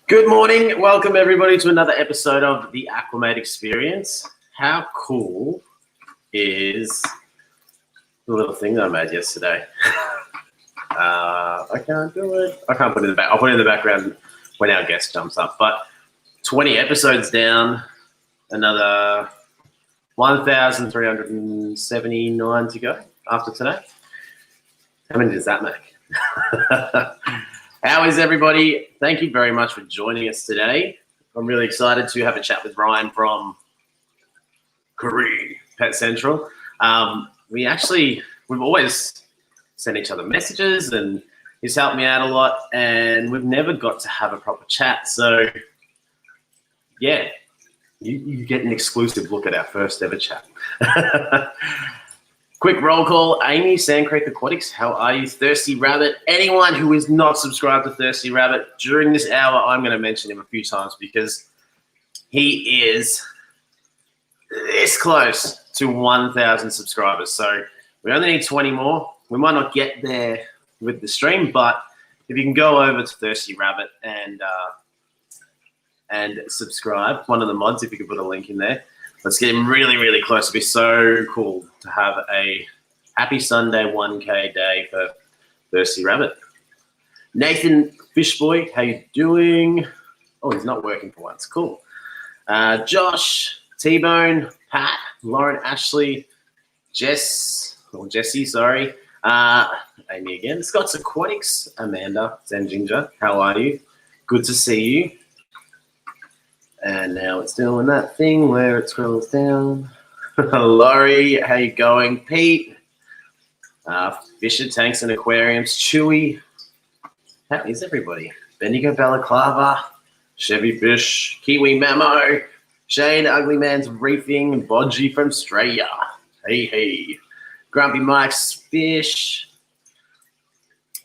Good morning. Welcome, everybody, to another episode of the Aqua Mate experience. How cool is the little thing that I made yesterday? I can't do it. I can't put it in the back. I'll put it in the background when our guest jumps up. But 20 episodes down, another 1,379 to go after today. How many does that make? How is everybody? Thank you very much for joining us today. I'm really excited to have a chat with Ryan from Carine Pet Central. We've always sent each other messages and he's helped me out a lot and we've never got to have a proper chat. So yeah, you get an exclusive look at our first ever chat. Quick roll call. Amy, Sand Creek Aquatics, how are you? Thirsty Rabbit. Anyone who is not subscribed to Thirsty Rabbit, during this hour, I'm going to mention him a few times because he is this close to 1,000 subscribers. So we only need 20 more. We might not get there with the stream, but if you can go over to Thirsty Rabbit and subscribe, one of the mods, if you could put a link in there. Let's get him really, really close. It'd be so cool to have a happy Sunday 1K day for Thirsty Rabbit. Nathan Fishboy, how you doing? Oh, he's not working for once. Cool. Josh, T-Bone, Pat, Lauren, Ashley, Jessie, sorry. Amy again. Scott's Aquatics, Amanda, Zen Ginger, how are you? Good to see you. And now it's doing that thing where it scrolls down. Laurie, how you going? Pete, Fisher Tanks and Aquariums, Chewy. How is everybody? Bendigo Balaclava, Chevy Fish, Kiwi Memo, Shane Ugly Man's Reefing, Bodgy from Australia. Hey. Grumpy Mike's Fish.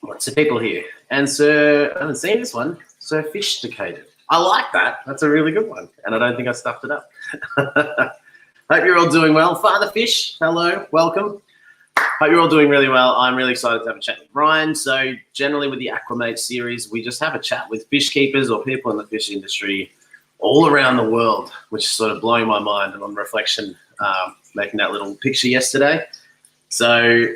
Lots of people here. And Sir, I haven't seen this one, Sir Fishticated. I like that. That's a really good one. And I don't think I stuffed it up. Hope you're all doing well. Father Fish, hello, welcome. Hope you're all doing really well. I'm really excited to have a chat with Ryan. So generally with the Aqua Mate series, we just have a chat with fish keepers or people in the fish industry all around the world, which is sort of blowing my mind. And on reflection, making that little picture yesterday. So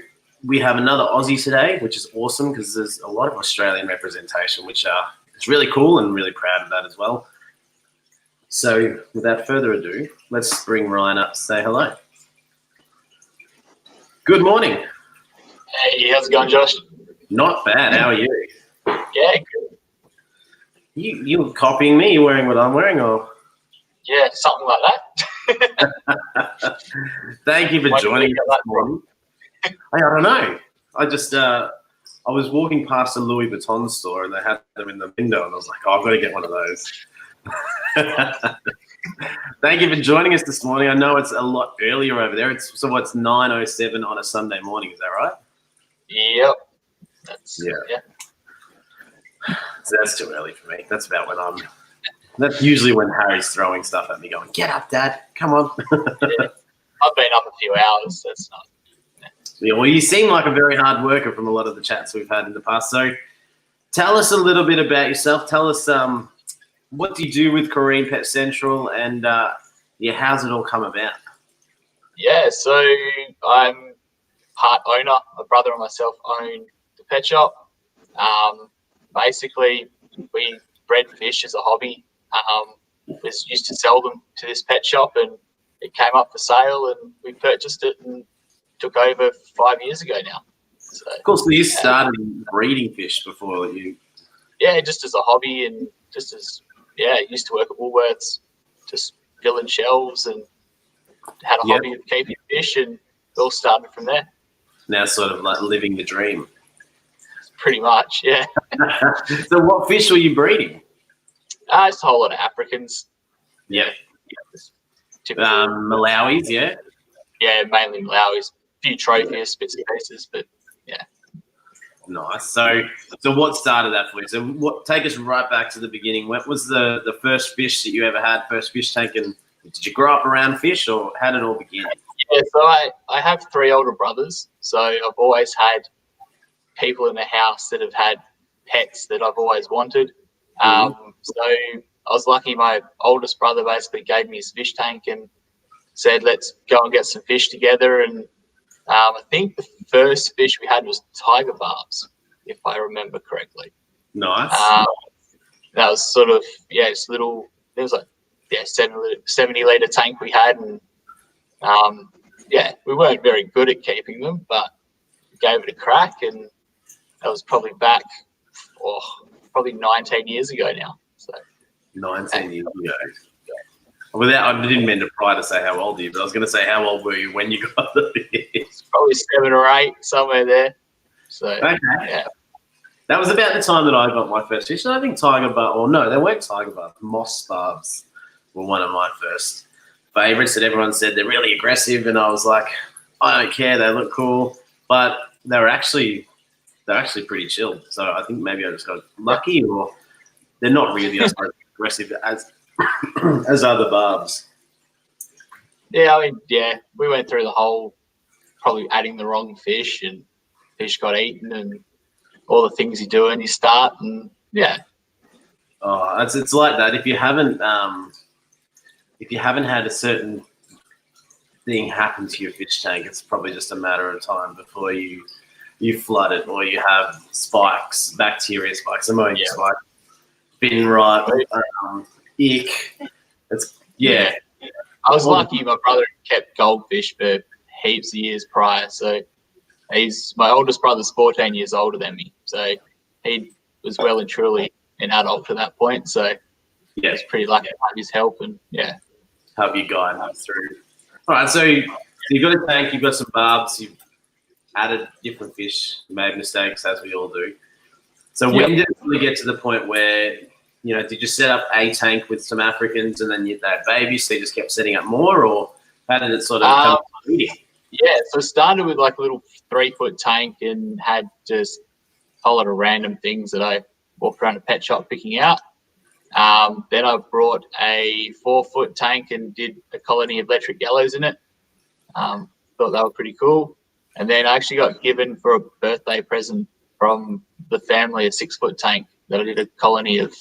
we have another Aussie today, which is awesome because there's a lot of Australian representation, which it's really cool and really proud of that as well. So without further ado, let's bring Ryan up to say hello. Good morning. Hey, how's it going, Josh? Not bad. How are you? Yeah, good. You were copying me? You wearing what I'm wearing, or? Yeah, something like that. Thank you for joining us this morning. I don't know. I just I was walking past a Louis Vuitton store and they had them in the window and I was like, oh, I've got to get one of those. Thank you for joining us this morning. I know it's a lot earlier over there. It's 9:07 on a Sunday morning. Is that right? Yep. Yeah. So that's too early for me. That's about when that's usually when Harry's throwing stuff at me going, get up, Dad. Come on. Yeah. I've been up a few hours. That's not. Yeah, well, you seem like a very hard worker from a lot of the chats we've had in the past. So tell us a little bit about yourself. Tell us what do you do with Carine Pet Central and how's it all come about? Yeah, so I'm part owner. My brother and myself own the pet shop. Basically, we bred fish as a hobby. Was used to sell them to this pet shop, and it came up for sale, and we purchased it and took over 5 years ago now. So, Of course, you started breeding fish before you. Yeah, just as a hobby, and just as used to work at Woolworths, just filling shelves, and had a hobby of keeping fish, and it all started from there. Now, sort of like living the dream. Pretty much, yeah. So, what fish were you breeding? Just a whole lot of Africans. Yeah. Typical, Malawis, yeah? Yeah, mainly Malawis. A few trophies, bits and pieces, but yeah. Nice. So what started that for you? So take us right back to the beginning. What was the first fish that you ever had, first fish tank, and did you grow up around fish, or how did it all begin? Yeah, so I have 3 older brothers, so I've always had people in the house that have had pets that I've always wanted. So I was lucky. My oldest brother basically gave me his fish tank and said, let's go and get some fish together. And I think the first fish we had was tiger barbs, if I remember correctly. Nice. That was sort of, it's little, it was like, 70-litre tank we had. And we weren't very good at keeping them, but we gave it a crack. And that was probably back, probably 19 years ago now. So 19 years ago. I didn't mean to pry to say how old are you, but I was going to say how old were you when you got the fish? Probably 7 or 8, somewhere there. So okay. Yeah. That was about the time that I got my first fish. And I think tiger barb, or no, they weren't tiger barbs. Moss barbs were one of my first favorites that everyone said they're really aggressive, and I was like, I don't care, they look cool, but they're actually pretty chill. So I think maybe I just got lucky, or they're not really as aggressive as other barbs. Yeah, I mean, we went through the whole probably adding the wrong fish, and fish got eaten, and all the things you do and you start, and Oh, it's like that. If you haven't had a certain thing happen to your fish tank, it's probably just a matter of time before you flood it, or you have spikes, bacteria spikes, ammonia spikes, fin rot, ick. I was lucky. My brother kept goldfish for heaps of years prior, so my oldest brother's 14 years older than me, so he was well and truly an adult to that point. So I was pretty lucky to have his help and help you guide him through. All right, so you've got a tank, you've got some barbs, you've added different fish, you made mistakes as we all do. So when did it really get to the point where, did you set up a tank with some Africans and then you had babies, so you just kept setting up more, or how did it sort of come to breeding? Yeah, so it started with like a little 3-foot tank and had just a lot of random things that I walked around a pet shop picking out. Then I brought a 4-foot tank and did a colony of electric yellows in it. Thought they were pretty cool. And then I actually got given for a birthday present from the family a 6-foot tank that I did a colony of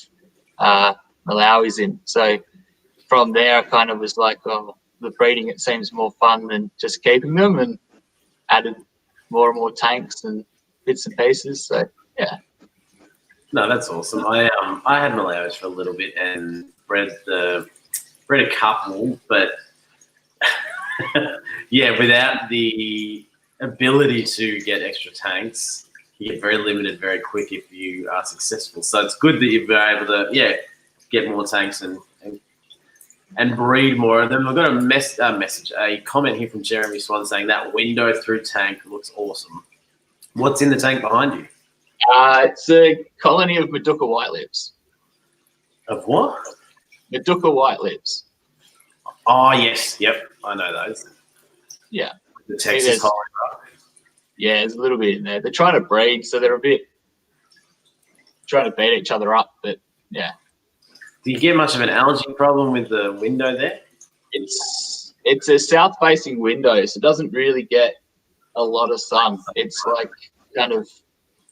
Malawis in. So from there, I kind of was like, the breeding, it seems more fun than just keeping them, and added more and more tanks and bits and pieces. So No, that's awesome. I had Malawis for a little bit and bred a couple, but without the ability to get extra tanks, you get very limited very quick if you are successful. So it's good that you've been able to get more tanks and breed more of them. I've got a comment here from Jeremy Swan saying that window through tank looks awesome. What's in the tank behind you? It's a colony of Maduka white lips. Of what? Maduka white lips. Oh, yes. Yep. I know those. Yeah. The Texas High. Yeah, there's a little bit in there. They're trying to breed, so they're a bit trying to beat each other up, but yeah. Do you get much of an allergy problem with the window there? It's a south-facing window, so it doesn't really get a lot of sun. It's like kind of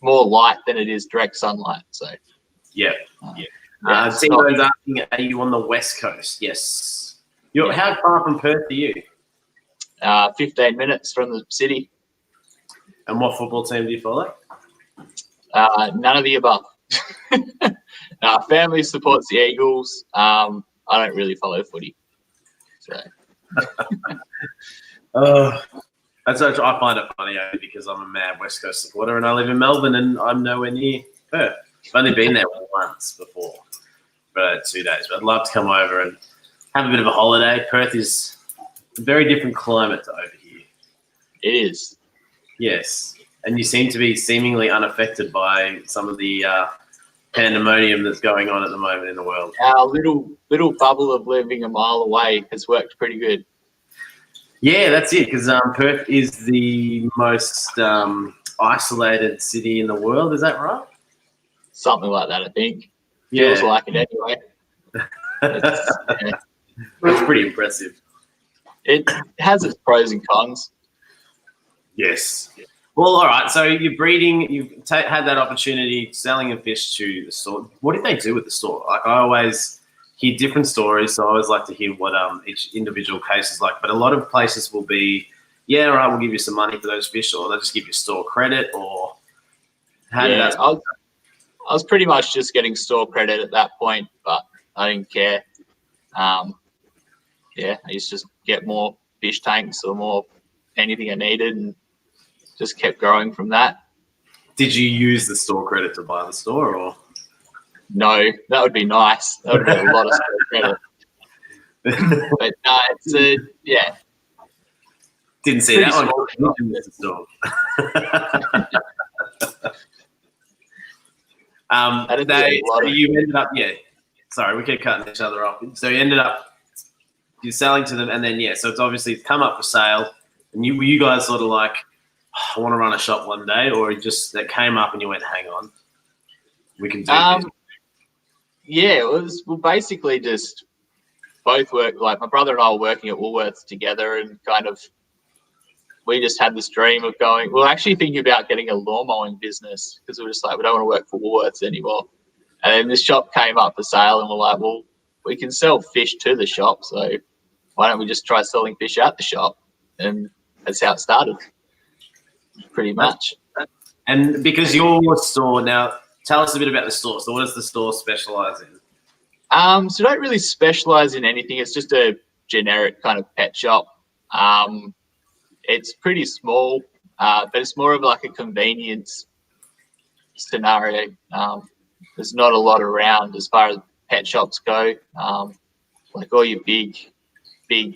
more light than it is direct sunlight. So Tino's asking, are you on the west coast? Yes. How far from Perth are you? 15 minutes from the city. And what football team do you follow? None of the above. Family supports the Eagles. I don't really follow footy. So. That's I find it funny because I'm a mad West Coast supporter and I live in Melbourne and I'm nowhere near Perth. I've only been there once before for 2 days, but I'd love to come over and have a bit of a holiday. Perth is a very different climate to over here. It is. Yes, and you seem to be seemingly unaffected by some of the pandemonium that's going on at the moment in the world. Our little bubble of living a mile away has worked pretty good. Yeah, that's it, because Perth is the most isolated city in the world. Is that right? Something like that, I think. Yeah. Feels like it anyway. It's pretty impressive. It has its pros and cons. Yes. Well, all right. So you're breeding. You've had that opportunity selling a fish to the store. What did they do with the store? Like I always hear different stories, so I always like to hear what each individual case is like. But a lot of places will be, yeah, all right, we'll give you some money for those fish, or they'll just give you store credit, or how did that? I was pretty much just getting store credit at that point, but I didn't care. I used to just get more fish tanks or more anything I needed, and just kept growing from that. Did you use the store credit to buy the store, or? No, that would be nice. That would be a lot of store credit. But no, it's yeah. Didn't see that one. Store. You ended up, sorry, we keep cutting each other off. So you ended up, you're selling to them, and then so it's obviously come up for sale. And were you guys sort of like, I want to run a shop one day, or just that came up and you went, hang on, we can do this? Yeah, we'll basically just both work. Like my brother and I were working at Woolworths together, and kind of we just had this dream of going. We're actually thinking about getting a lawn mowing business because we're just like, we don't want to work for Woolworths anymore. And then this shop came up for sale, and we're like, well, we can sell fish to the shop, so why don't we just try selling fish at the shop? And that's how it started, pretty much. And because your store now, tell us a bit about the store. So what does the store specialize in? So we don't really specialize in anything. It's just a generic kind of pet shop. It's pretty small, but it's more of like a convenience scenario. There's not a lot around as far as pet shops go. Like all your big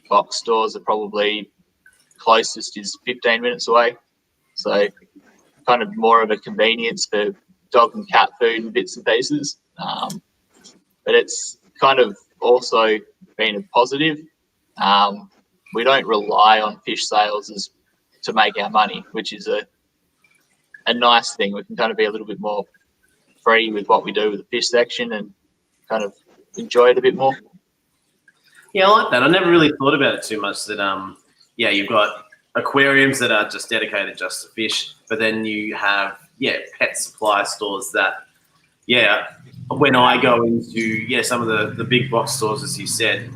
box stores are probably closest is 15 minutes away. So kind of more of a convenience for dog and cat food and bits and pieces. But it's kind of also been a positive. We don't rely on fish sales to make our money, which is a nice thing. We can kind of be a little bit more free with what we do with the fish section and kind of enjoy it a bit more. Yeah, I like that. I never really thought about it too much that, you've got aquariums that are just dedicated just to fish, but then you have, pet supply stores that, when I go into, some of the big box stores, as you said,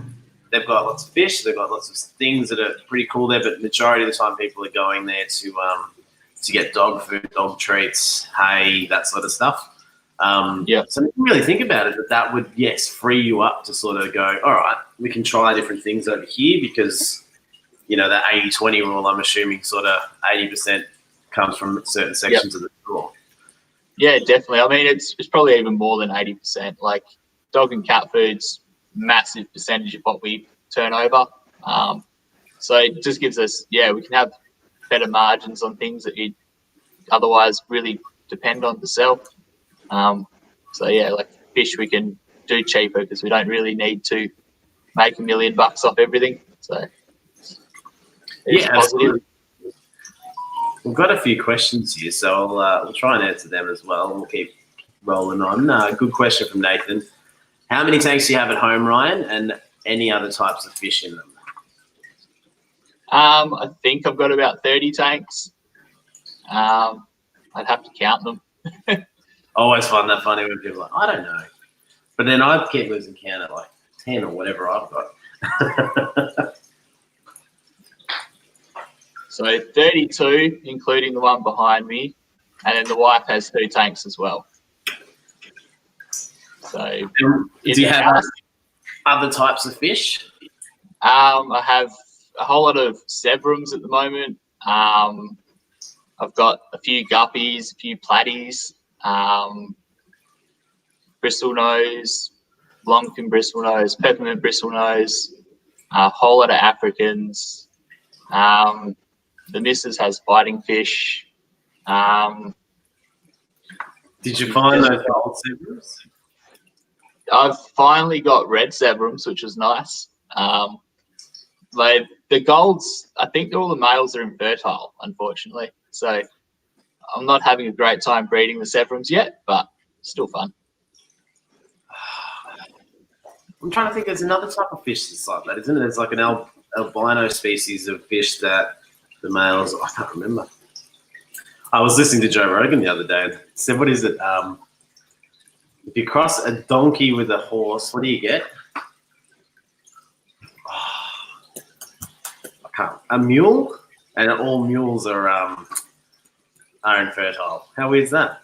they've got lots of fish, they've got lots of things that are pretty cool there, but majority of the time people are going there to get dog food, dog treats, hay, that sort of stuff. So you can really think about it that would, free you up to sort of go, all right, we can try different things over here because, the 80-20 rule, I'm assuming sort of 80% comes from certain sections of the store. Yeah, definitely. I mean, it's probably even more than 80%. Like dog and cat food's massive percentage of what we turn over. So it just gives us, we can have better margins on things that you otherwise really depend on to sell. Like fish we can do cheaper because we don't really need to make $1 million off everything. So it's positive. We've got a few questions here, so we'll try and answer them as well. We'll keep rolling on. Good question from Nathan. How many tanks do you have at home, Ryan, and any other types of fish in them? I think I've got about 30 tanks. I'd have to count them. I always find that funny when people are like, I don't know. But then I keep losing count at like 10 or whatever I've got. So 32, including the one behind me. and then the wife has 2 tanks as well. So, Do you have other types of fish? I have a whole lot of zebrums at the moment. I've got a few guppies, a few platies, bristlenose, longfin bristlenose, peppermint bristlenose, a whole lot of Africans. The missus has fighting fish. Did you find those gold zebrums? I've finally got red zebrums, which is nice. Like the golds, I think all the males are infertile, unfortunately. So I'm not having a great time breeding the zebrums yet, but still fun. I'm trying to think. There's another type of fish that's like that, isn't it? There's like an albino species of fish that the males. I can't remember. I was listening to Joe Rogan the other day and said, "What is it? If you cross a donkey with a horse, what do you get?" I can't. A mule, and all mules are infertile. How weird is that?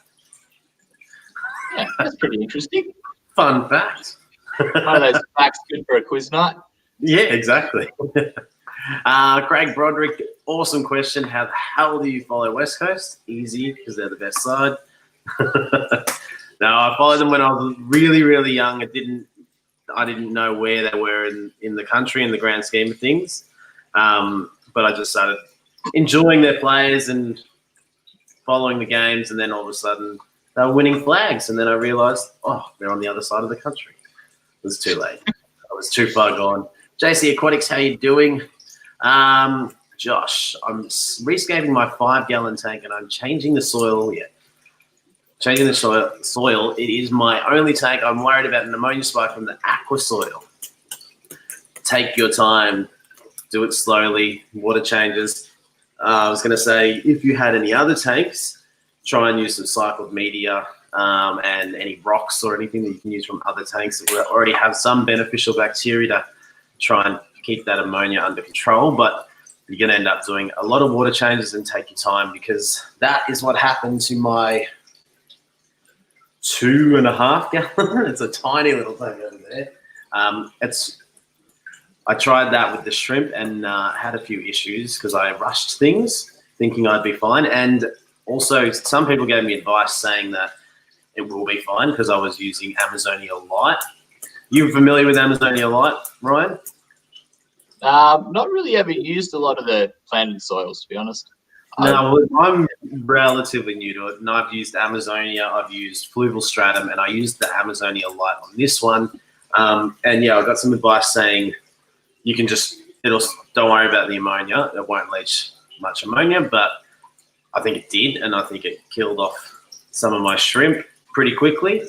Yeah, that's pretty interesting. Fun fact. One of those facts good for a quiz night. Yeah, exactly. Craig Broderick, awesome question. How the hell do you follow West Coast? Easy, because they're the best side. No, I followed them when I was really, really young. I didn't know where they were in the country in the grand scheme of things. But I just started enjoying their players and following the games, and then all of a sudden they were winning flags, and then I realised, they're on the other side of the country. It was too late. I was too far gone. JC Aquatics, how you doing? Josh, I'm rescaping my 5-gallon tank and I'm changing the soil. Yeah, changing the soil. It is my only tank. I'm worried about an ammonia spike from the aqua soil. Take your time. Do it slowly. Water changes. I was going to say, if you had any other tanks, try and use some cycled media and any rocks or anything that you can use from other tanks that already have some beneficial bacteria to try and keep that ammonia under control. But you're going to end up doing a lot of water changes and take your time, because that is what happened to my 2.5 gallon. It's a tiny little tank over there. I tried that with the shrimp and had a few issues because I rushed things thinking I'd be fine. And also some people gave me advice saying that it will be fine because I was using Amazonia Light. You familiar with Amazonia Light, Ryan? Not really ever used a lot of the planted soils, to be honest. No, I'm relatively new to it, and I've used Amazonia, I've used Fluval Stratum, and I used the Amazonia Light on this one. And yeah, I got some advice saying you can don't worry about the ammonia. It won't leach much ammonia, but I think it did, and I think it killed off some of my shrimp pretty quickly.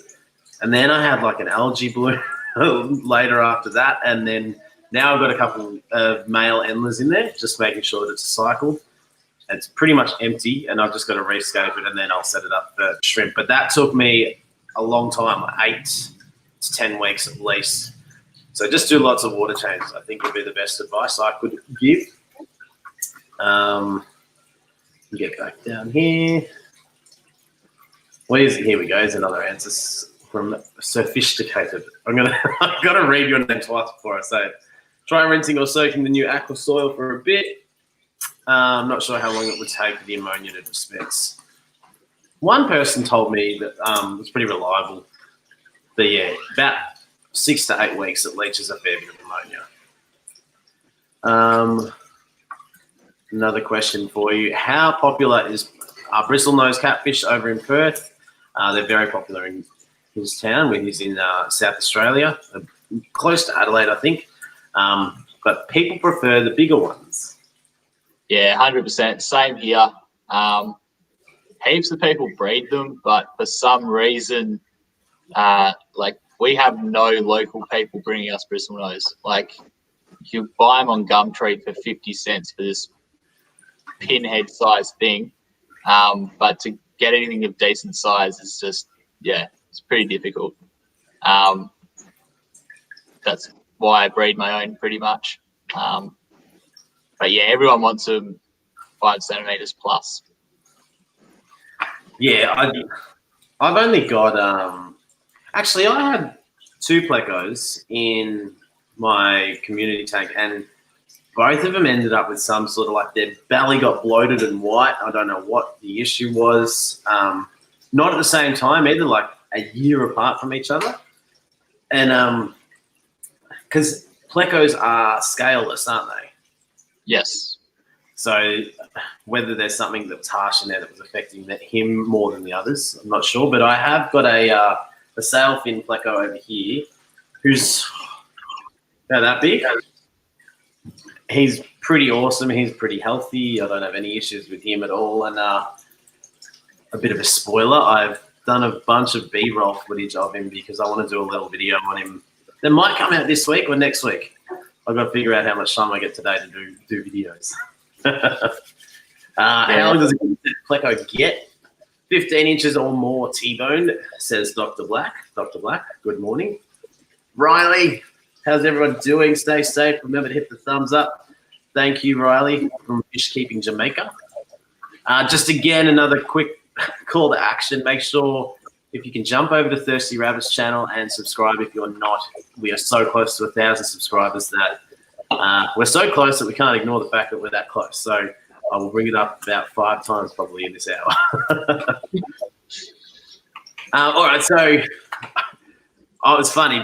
And then I had like an algae bloom later after that, and then now I've got a couple of male endlers in there, just making sure that it's cycled. It's pretty much empty, and I've just got to rescape it, and then I'll set it up for shrimp. But that took me a long time, like 8 to 10 weeks at least. So just do lots of water changes, I think would be the best advice I could give. Get back down here. Here we go. Here's another answer from Sophisticated. I've got to read your name twice before I say it. Try rinsing or soaking the new aqua soil for a bit. I'm not sure how long it would take for the ammonia to dispense. One person told me that it's pretty reliable. But yeah, about 6 to 8 weeks it leaches a fair bit of ammonia. Another question for you. How popular is bristlenose catfish over in Perth? They're very popular in his town when he's in South Australia, close to Adelaide, I think. But people prefer the bigger ones. Yeah, 100%. Same here. Heaps of people breed them, but for some reason, we have no local people bringing us bristlenose. Like, you buy them on Gumtree for 50 cents for this pinhead-sized thing, but to get anything of decent size is just, it's pretty difficult. That's why I breed my own pretty much. But yeah, everyone wants them 5 centimeters plus. Yeah, I've only got actually I had 2 plecos in my community tank, and both of them ended up with some sort of like their belly got bloated and white. I don't know what the issue was. Not at the same time either, like a year apart from each other. And because plecos are scaleless, aren't they? Yes. So whether there's something that was harsh in there that was affecting him more than the others, I'm not sure. But I have got a sailfin pleco over here who's about that big. He's pretty awesome. He's pretty healthy. I don't have any issues with him at all. And a bit of a spoiler, I've done a bunch of B-roll footage of him because I want to do a little video on him that might come out this week or next week. I've got to figure out how much time I get today to do videos. How long does a pleco get? 15 inches or more T-bone, says Dr. Black. Dr. Black, good morning. Riley, how's everyone doing? Stay safe. Remember to hit the thumbs up. Thank you, Riley, from Fish Keeping Jamaica. Just again, another quick call to action. Make sure if you can jump over to Thirsty Rabbit's channel and subscribe if you're not. We are so close to 1,000 subscribers that we're so close that we can't ignore the fact that we're that close. So I will bring it up about 5 times probably in this hour. All right, so oh, it's funny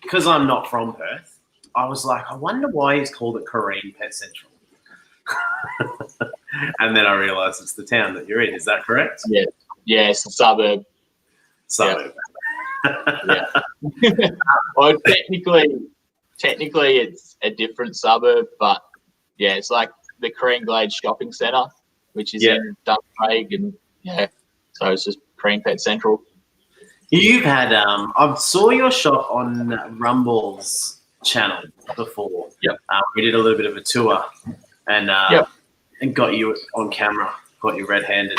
because I'm not from Perth. I was like, I wonder why he's called it Carine Pet Central. And then I realised it's the town that you're in. Is that correct? Yeah. Yeah, it's a suburb. Suburb. Yeah. Well, technically it's a different suburb, but yeah, it's like the Carine Glade Shopping Centre, which is in Duncraig, and so it's just Carine Pet Central. You've had I saw your shop on Rumble's channel before. Yep. We did a little bit of a tour, and got you on camera, got you red-handed.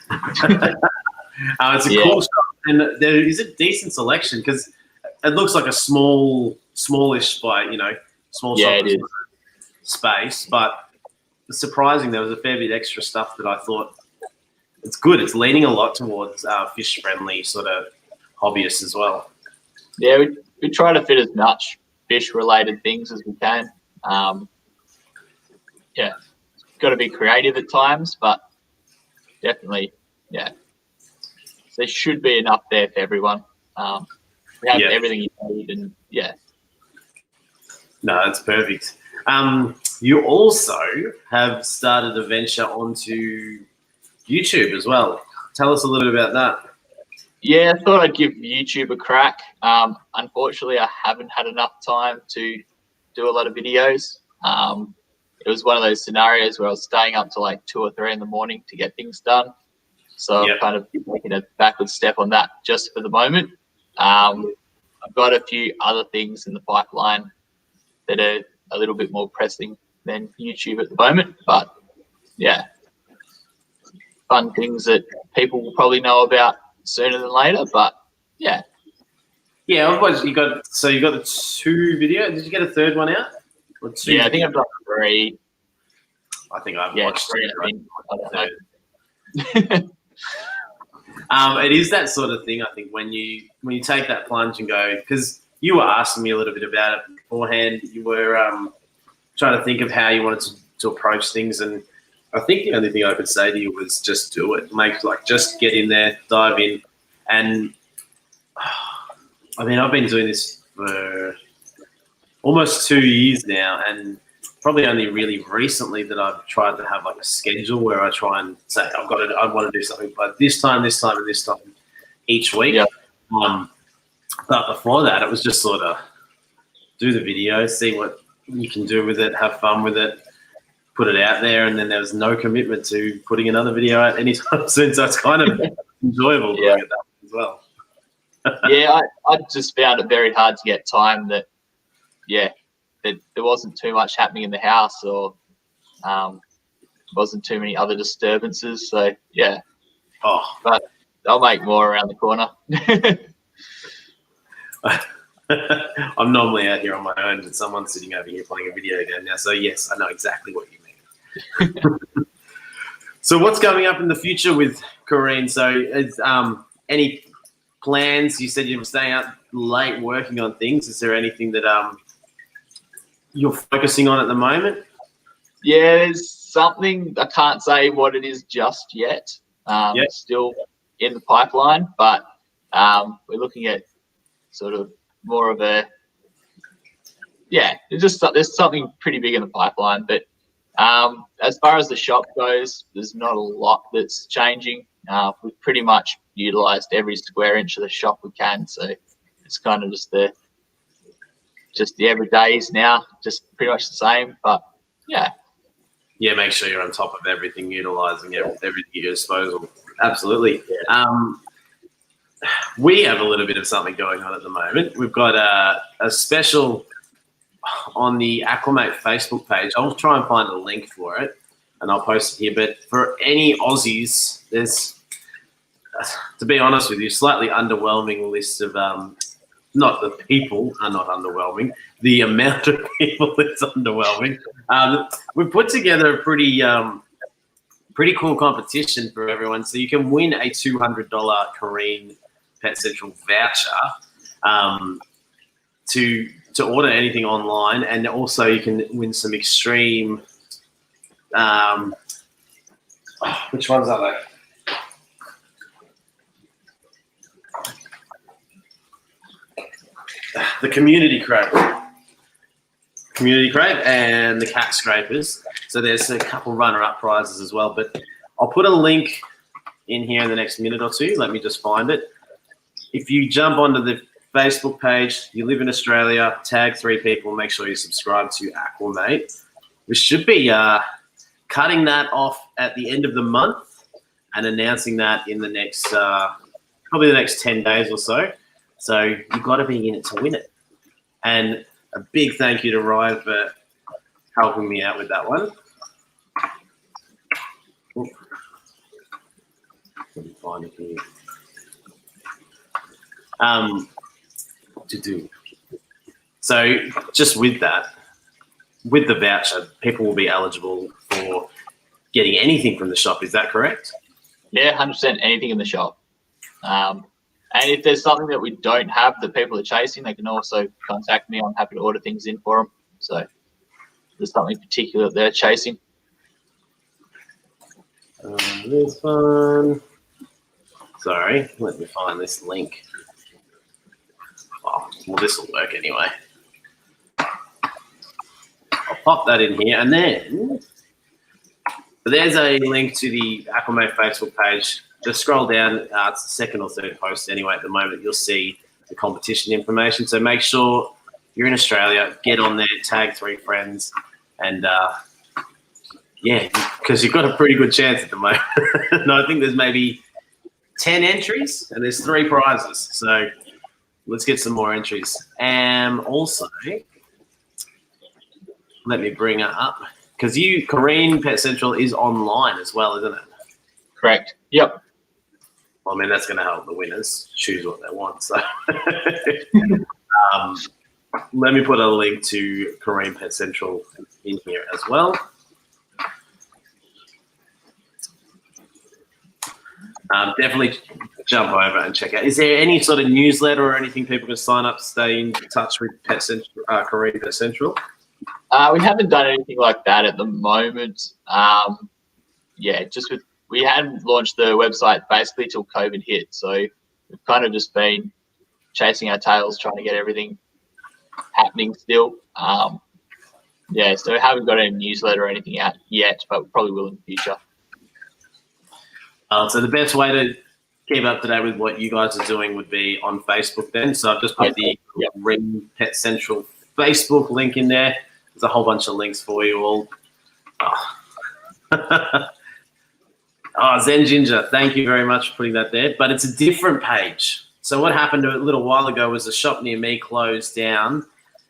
It's a cool shop, and there is a decent selection because it looks like a smallish by small shop space, but it's surprising there was a fair bit extra stuff that I thought it's good. It's leaning a lot towards fish-friendly sort of hobbyists as well. Yeah, we try to fit as much fish-related things as we can. Got to be creative at times, but definitely, there should be enough there for everyone. We have everything you need, and No, that's perfect. You also have started a venture onto YouTube as well. Tell us a little bit about that. Yeah, I thought I'd give YouTube a crack. Unfortunately, I haven't had enough time to do a lot of videos. It was one of those scenarios where I was staying up to like 2 or 3 in the morning to get things done. So I've kind of taken a backward step on that just for the moment. I've got a few other things in the pipeline that are a little bit more pressing than YouTube at the moment. But fun things that people will probably know about sooner than later. But Otherwise you got the 2 videos. Did you get a third one out? I think I've done 3. I think I've watched 3. I don't know. It is that sort of thing. I think when you take that plunge and go, because you were asking me a little bit about it beforehand. You were trying to think of how you wanted to approach things, and I think the only thing I could say to you was just do it. Just get in there, dive in, and I mean I've been doing this for almost 2 years now, and probably only really recently that I've tried to have like a schedule where I try and say I want to do something by this time, and this time each week. Yeah. But before that, it was just sort of do the video, see what you can do with it, have fun with it, put it out there, and then there was no commitment to putting another video out anytime soon. So it's kind of enjoyable doing it that way as well. I just found it very hard to get time that there wasn't too much happening in the house, or wasn't too many other disturbances. So but I'll make more around the corner. I'm normally out here on my own, but someone's sitting over here playing a video game now. So yes, I know exactly what you mean. So what's coming up in the future with Carine. So, it's, any plans? You said you were staying out late working on things. Is there anything that you're focusing on at the moment? Yeah, there's something, I can't say what it is just yet. It's still in the pipeline, but we're looking at sort of more of a, there's something pretty big in the pipeline. But as far as the shop goes, there's not a lot that's changing. We've pretty much utilised every square inch of the shop we can, so it's kind of just the everydays now, just pretty much the same. But yeah, make sure you're on top of everything, utilising everything at your disposal. Absolutely. We have a little bit of something going on at the moment. We've got a special on the Aqua Mate Facebook page. I'll try and find a link for it, and I'll post it here. But for any Aussies, there's, to be honest with you, slightly underwhelming list of not the people are not underwhelming. The amount of people is underwhelming. We've put together a pretty cool competition for everyone. So you can win a $200 Carine Pet Central voucher to order anything online, and also you can win some extreme. Which ones are they? The community crate and the cat scrapers. So there's a couple runner-up prizes as well, but I'll put a link in here in the next minute or two. Let me just find it. If you jump onto the Facebook page, you live in Australia, tag 3 people, make sure you subscribe to Aqua Mate. We should be cutting that off at the end of the month and announcing that in the next, probably the next 10 days or so. So you've got to be in it to win it. And a big thank you to Ryan for helping me out with that one. Ooh. Let me find it here. To do. So just with that, with the voucher, people will be eligible for getting anything from the shop. Is that correct? Yeah, 100% anything in the shop. And if there's something that we don't have that people are chasing, they can also contact me. I'm happy to order things in for them. So if there's something particular that they're chasing. This one. Sorry, let me find this link. Oh, well, this will work anyway. I'll pop that in here, and then there's a link to the Aqua Mate Facebook page. Just scroll down. It's the second or third post anyway at the moment. You'll see the competition information. So make sure you're in Australia, get on there, tag 3 friends, and because you've got a pretty good chance at the moment. And I think there's maybe 10 entries, and there's 3 prizes. So let's get some more entries. And also, let me bring it up, because Carine Pet Central is online as well, isn't it? Correct. Yep. Well, I mean, that's going to help the winners choose what they want. So let me put a link to Carine Pet Central in here as well. Definitely jump over and check out. Is there any sort of newsletter or anything people can sign up to stay in touch with Pet Central, Carine Pet Central? We haven't done anything like that at the moment. We hadn't launched the website basically till COVID hit, so we've kind of just been chasing our tails, trying to get everything happening still. So we haven't got any newsletter or anything out yet, but we probably will in the future. So the best way to keep up to date with what you guys are doing would be on Facebook then. So I've just put the Carine Pet Central Facebook link in there. There's a whole bunch of links for you all. Zen Ginger, thank you very much for putting that there. But it's a different page. So what happened a little while ago was a shop near me closed down,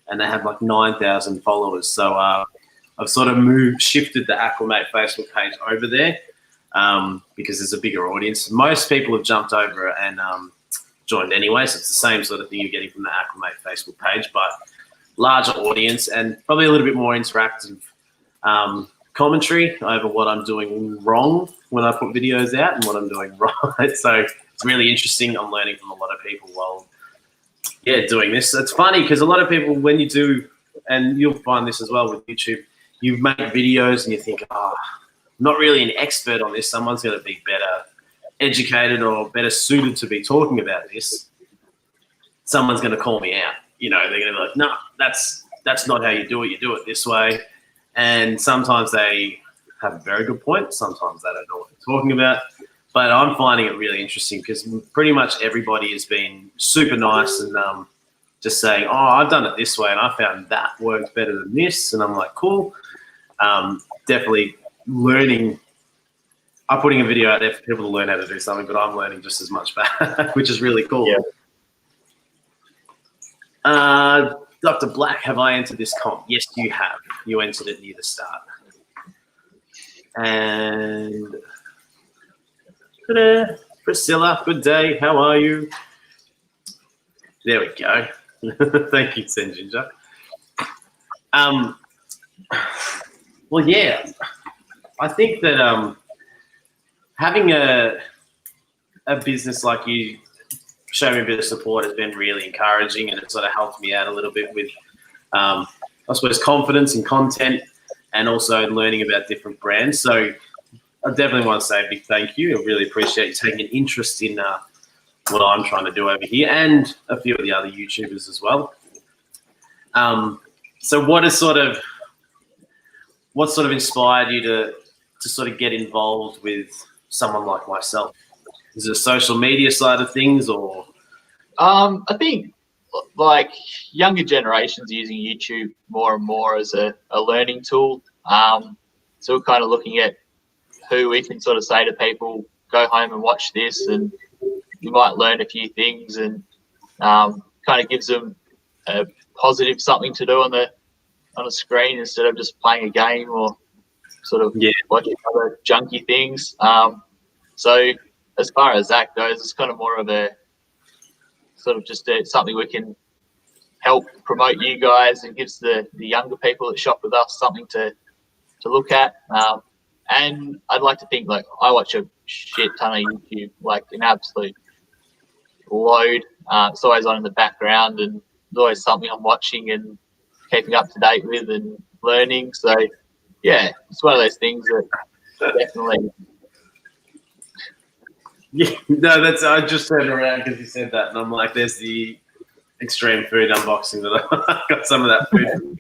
and they had like 9,000 followers. So I've sort of shifted the Aqua Mate Facebook page over there because there's a bigger audience. Most people have jumped over and joined anyway, so it's the same sort of thing you're getting from the Aqua Mate Facebook page, but larger audience and probably a little bit more interactive commentary over what I'm doing wrong when I put videos out and what I'm doing right. So it's really interesting. I'm learning from a lot of people while doing this. It's funny because a lot of people, when you do, and you'll find this as well with YouTube, you make videos and you think, I'm not really an expert on this. Someone's going to be better educated or better suited to be talking about this. Someone's going to call me out. They're going to be like, no, that's not how you do it. You do it this way. And sometimes they have a very good point. Sometimes they don't know what they're talking about. But I'm finding it really interesting because pretty much everybody has been super nice and just saying, I've done it this way and I found that works better than this. And I'm like, cool. Definitely learning. I'm putting a video out there for people to learn how to do something, but I'm learning just as much back, which is really cool. Yeah. Dr. Black, have I entered this comp? Yes, you have. You entered it near the start. And Priscilla, good day. How are you? There we go. Thank you, Sen Ginger. Well, yeah, I think that having a business like you show me a bit of support has been really encouraging, and it sort of helped me out a little bit with, I suppose, confidence in content and also learning about different brands. So I definitely want to say a big thank you. I really appreciate you taking an interest in what I'm trying to do over here and a few of the other YouTubers as well. So what sort of inspired you to sort of get involved with someone like myself? Is it a social media side of things, or? I think like younger generations using YouTube more and more as a learning tool. So we're kind of looking at who we can sort of say to people, go home and watch this, and you might learn a few things, and kind of gives them a positive something to do on a screen instead of just playing a game or sort of watching other junky things. So as far as that goes, it's kind of more of a sort of just something we can help promote you guys, and gives the younger people that shop with us something to look at. And I'd like to think, like, I watch a shit ton of YouTube, like an absolute load. It's always on in the background, and there's always something I'm watching and keeping up to date with and learning. So yeah, it's one of those things that definitely. Yeah, no, I just turned around because you said that, and I'm like, there's the extreme food unboxing that I got some of that food.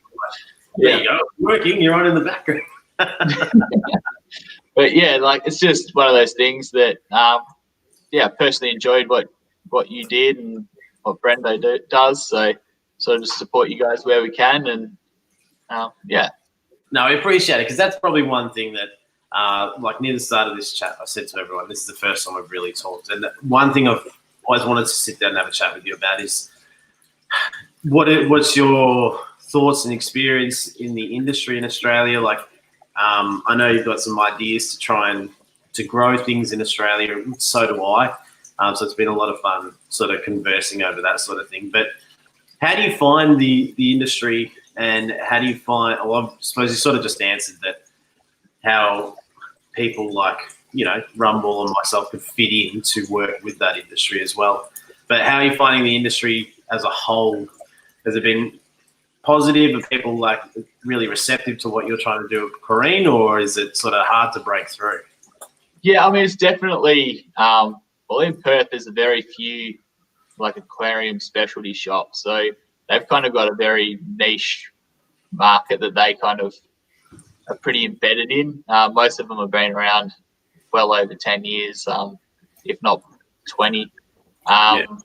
There you go, working. You're on in the background. But yeah, like, it's just one of those things that, I personally enjoyed what you did and what Brendo does. So sort of just support you guys where we can, and No, I appreciate it, because that's probably one thing that. Like near the start of this chat, I said to everyone, this is the first time we've really talked. And one thing I've always wanted to sit down and have a chat with you about is what's your thoughts and experience in the industry in Australia? Like, I know you've got some ideas to try and to grow things in Australia. So do I. So it's been a lot of fun sort of conversing over that sort of thing. But how do you find the industry, and how do you find, well, I suppose you sort of just answered that, how people like, Rumble and myself could fit in to work with that industry as well. But how are you finding the industry as a whole? Has it been positive? Are people like really receptive to what you're trying to do at Carine, or is it sort of hard to break through? Yeah, I mean, it's definitely, well, in Perth, there's a very few like aquarium specialty shops. So they've kind of got a very niche market that they kind of are pretty embedded in. Most of them have been around well over 10 years, if not 20.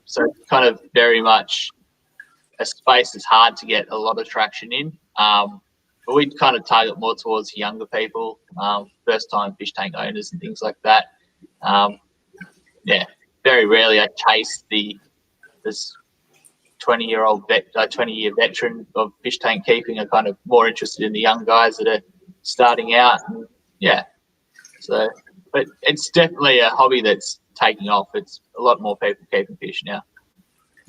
So it's kind of very much a space that's hard to get a lot of traction in. But we kind of target more towards younger people, first-time fish tank owners and things like that. Very rarely I chase this 20-year veteran of fish tank keeping. Are kind of more interested in the young guys that are starting out. And but it's definitely a hobby that's taking off. It's a lot more people keeping fish now.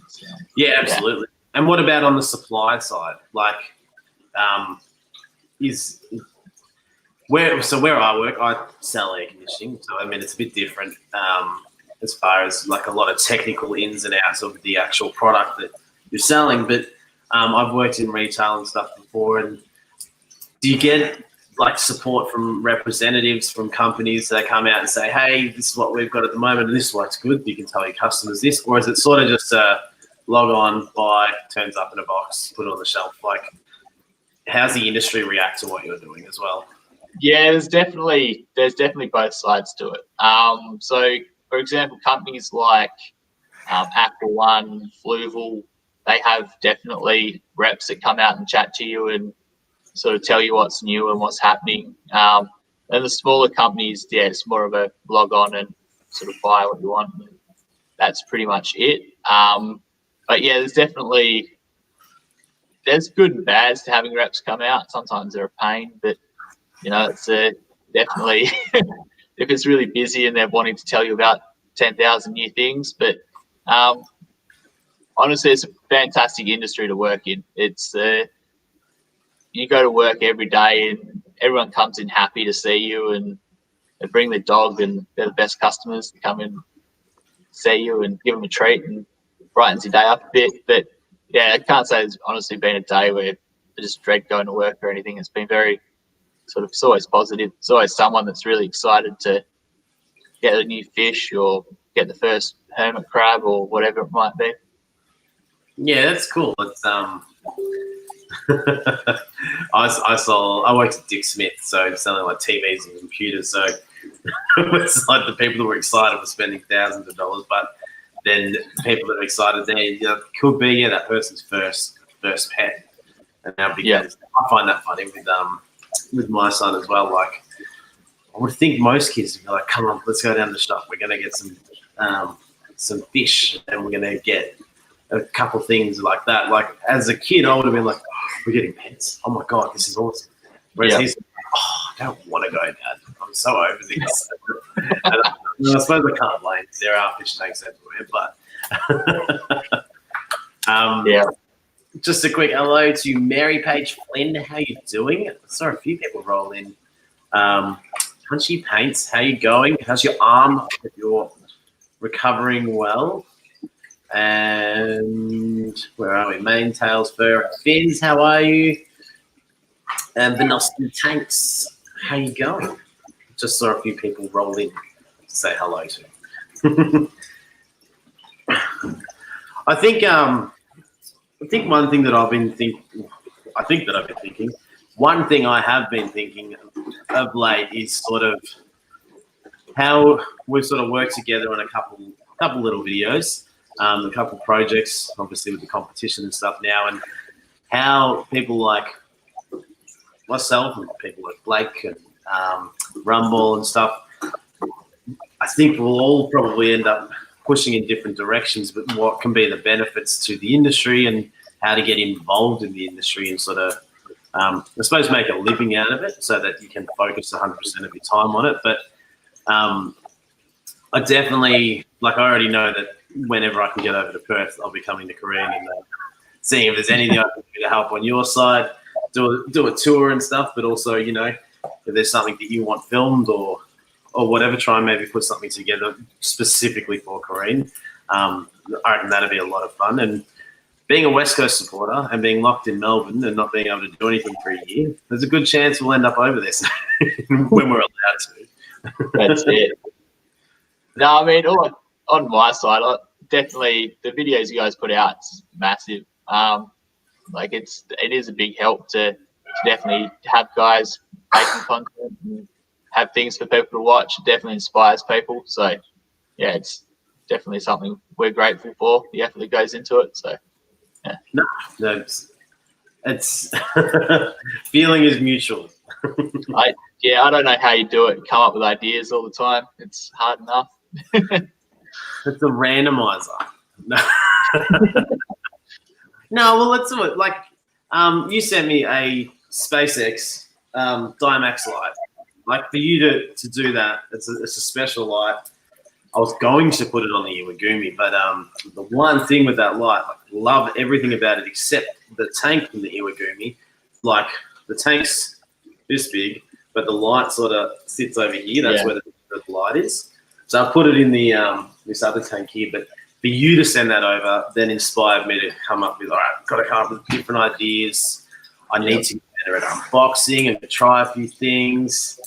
So, yeah, absolutely. And what about on the supply side? Like, where I work, I sell air conditioning. So I mean, it's a bit different as far as like a lot of technical ins and outs of the actual product that you're selling. But I've worked in retail and stuff before. And do you get like support from representatives from companies that come out and say, hey, this is what we've got at the moment and this is why it's good, you can tell your customers this? Or is it sort of just a log on, buy, turns up in a box, put it on the shelf? Like, how's the industry react to what you're doing as well? Yeah, there's definitely both sides to it. So, for example, companies like Aqua One, Fluval, they have definitely reps that come out and chat to you and sort of tell you what's new and what's happening. And the smaller companies, yeah, it's more of a log on and sort of buy what you want. And that's pretty much it. But yeah, there's good and bads to having reps come out. Sometimes they're a pain, but you know, it's definitely if it's really busy and they're wanting to tell you about 10,000 new things. But honestly, it's a fantastic industry to work in. It's you go to work every day and everyone comes in happy to see you and they bring their dog and they're the best customers to come and see you and give them a treat and brightens your day up a bit. But yeah, I can't say it's honestly been a day where I just dread going to work or anything. It's been very sort of, it's always positive. It's always someone that's really excited to get a new fish or get the first hermit crab or whatever it might be. Yeah, that's cool. It's I worked at Dick Smith, so selling like TVs and computers. So it's like the people that were excited were spending thousands of dollars, but then the people that are excited there could be that person's first pet. And now because I find that funny with my son as well. Like I would think most kids would be like, "Come on, let's go down to the shop. We're gonna get some fish, and we're gonna get a couple things like that." Like as a kid, I would have been like, oh, "We're getting pets! Oh my god, this is awesome!" Whereas he's like, "Oh, I don't want to go, Dad. I'm so over this." And I suppose I can't blame. There are fish tanks everywhere, but just a quick hello to Mary Page Flynn. How you doing? I saw a few people roll in. Punchy Paints, how you going? How's your arm? If you're recovering well. And where are we? Mane, tails, fur, and fins. How are you? And Venosity Tanks, how you going? Just saw a few people roll in to say hello to. I think one thing that I've been thinking. One thing I have been thinking of late is sort of how we've sort of worked together on a couple little videos. A couple of projects, obviously with the competition and stuff now, and how people like myself and people like Blake and Rumble and stuff, I think we'll all probably end up pushing in different directions, but what can be the benefits to the industry and how to get involved in the industry and sort of, I suppose, make a living out of it so that you can focus 100% of your time on it. But I definitely, like, I already know that whenever I can get over to Perth, I'll be coming to Carine and seeing if there's anything I can do to help on your side, do a tour and stuff, but also, you know, if there's something that you want filmed or whatever, try and maybe put something together specifically for Carine. I reckon that'd be a lot of fun. And being a West Coast supporter and being locked in Melbourne and not being able to do anything for a year, there's a good chance we'll end up over there when we're allowed to. That's it. No, I mean, on my side, definitely the videos you guys put out is massive. Like it is a big help to definitely have guys making content and have things for people to watch. It definitely inspires people. So yeah, it's definitely something we're grateful for, the effort that goes into it. So yeah. No, it's feeling is mutual. I don't know how you do it. Come up with ideas all the time. It's hard enough. It's a randomizer. No, well, let's do it. Like, you sent me a SpaceX Dimax light. Like, for you to do that, it's a special light. I was going to put it on the Iwagumi, but the one thing with that light, like, love everything about it except the tank in the Iwagumi. Like, the tank's this big, but but the light sort of sits over here. That's where the light is. So I put it in the this other tank here. But for you to send that over then inspired me to come up with, all right, got to come up with different ideas. I need to get better at unboxing and try a few things.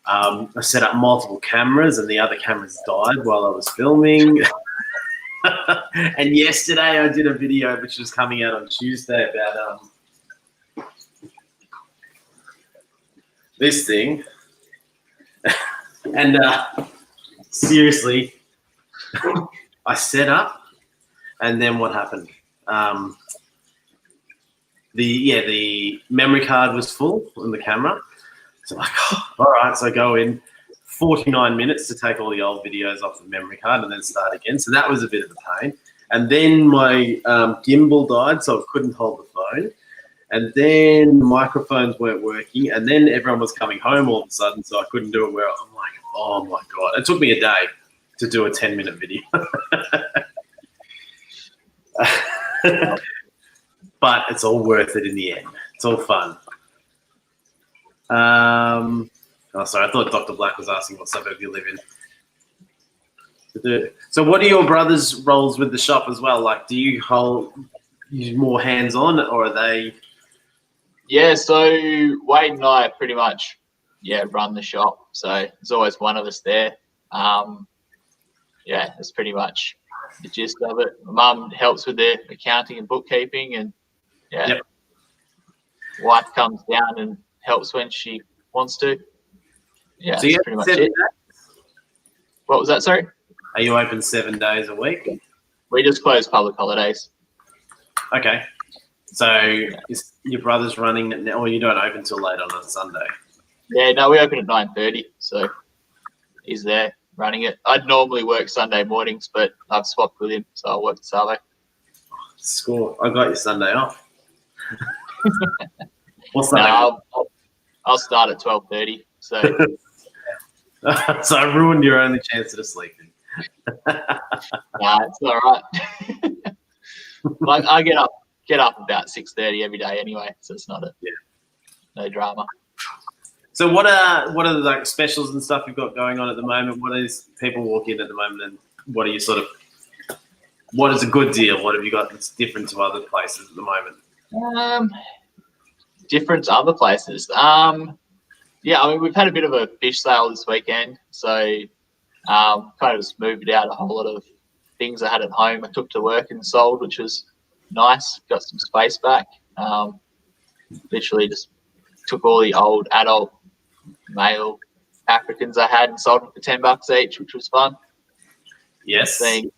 I set up multiple cameras and the other cameras died while I was filming. And yesterday I did a video which was coming out on Tuesday about this thing. And seriously, I set up and then what happened? The memory card was full on the camera. So I'm like, oh, all right, so I go in 49 minutes to take all the old videos off the memory card and then start again. So that was a bit of a pain. And then my gimbal died, so I couldn't hold the phone. And then the microphones weren't working. And then everyone was coming home all of a sudden, so I couldn't do it where I'm like, oh my God. It took me a day to do a 10-minute video. But it's all worth it in the end. It's all fun. Oh, sorry, I thought Dr. Black was asking what suburb you live in. So what are your brother's roles with the shop as well? Like, do you hold more hands-on or are they? Yeah, so Wade and I pretty much, run the shop. So there's always one of us there. That's pretty much the gist of it. My mum helps with the accounting and bookkeeping and, wife comes down and helps when she wants to. Yeah, so that's pretty much it. What was that, sorry? Are you open 7 days a week? We just close public holidays. Okay. So is your brother's running it now, or you don't open till late on a Sunday? Yeah, no, we open at 9:30, so he's there running it. I'd normally work Sunday mornings, but I've swapped with him, so I'll work Saturday. Score. I got your Sunday off. What's that? No, I'll start at 12:30. So. So I ruined your only chance at sleeping. Nah, it's all right. Like I get up about 6:30 every day anyway, so it's not no drama. So what are the like specials and stuff you've got going on at the moment? What is people walk in at the moment, and what are you what is a good deal? What have you got that's different to other places at the moment? Different to other places. I mean, we've had a bit of a fish sale this weekend, so kind of just moved out a whole lot of things I had at home. I took to work and sold, which was nice. Got some space back. Literally just took all the old adult male Africans I had and sold them for $10 each, which was fun. Yes. I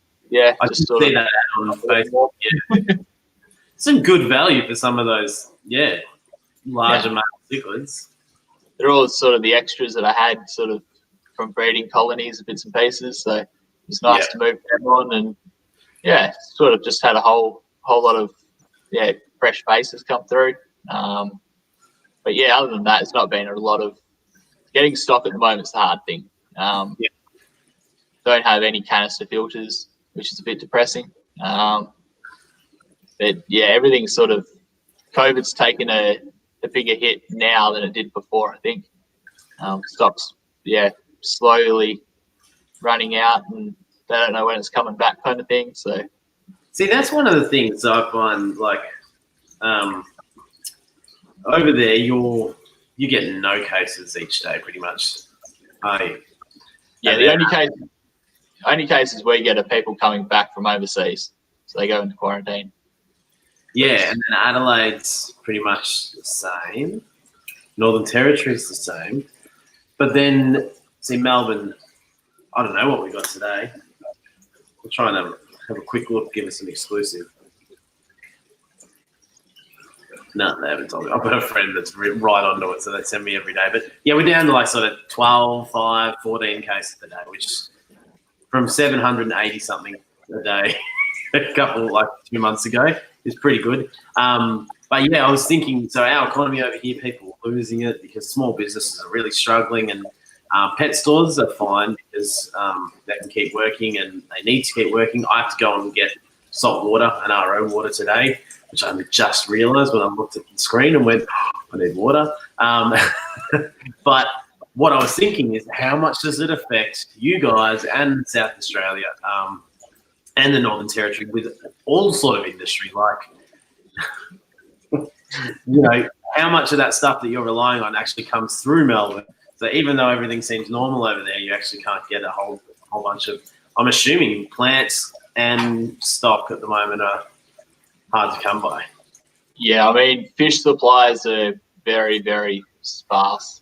just sort of that on Facebook. Yeah. Some good value for some of those, larger male cichlids. They're all sort of the extras that I had sort of from breeding colonies, bits and pieces. So it was nice to move them on and, sort of just had a whole lot of, fresh faces come through. But, other than that, it's not been a lot of getting stock at the moment is the hard thing. Don't have any canister filters, which is a bit depressing. But, everything's sort of COVID's taken a bigger hit now than it did before, I think. Stock's, slowly running out and they don't know when it's coming back kind of thing. So, see, that's one of the things I find, like, over there, you're getting no cases each day pretty much. The only cases we get are people coming back from overseas. So they go into quarantine. Yeah, and then Adelaide's pretty much the same. Northern Territory's the same. But then, see, Melbourne, I don't know what we got today. We're trying to have a quick look, give us an exclusive. No, they haven't told me. I've got a friend that's right onto it, so they send me every day. But, we're down to like sort of 12, 5, 14 cases a day, which is from 780-something a day a couple, 2 months ago. Is pretty good. But I was thinking, so our economy over here, people are losing it because small businesses are really struggling and pet stores are fine because they can keep working and they need to keep working. I have to go and get salt water and RO water today, which I just realised when I looked at the screen and went, I need water. But what I was thinking is, how much does it affect you guys and South Australia and the Northern Territory with all sort of industry? Like, how much of that stuff that you're relying on actually comes through Melbourne? So even though everything seems normal over there, you actually can't get a whole bunch of, I'm assuming, plants and stock at the moment are hard to come by. Yeah, I mean, fish supplies are very, very sparse.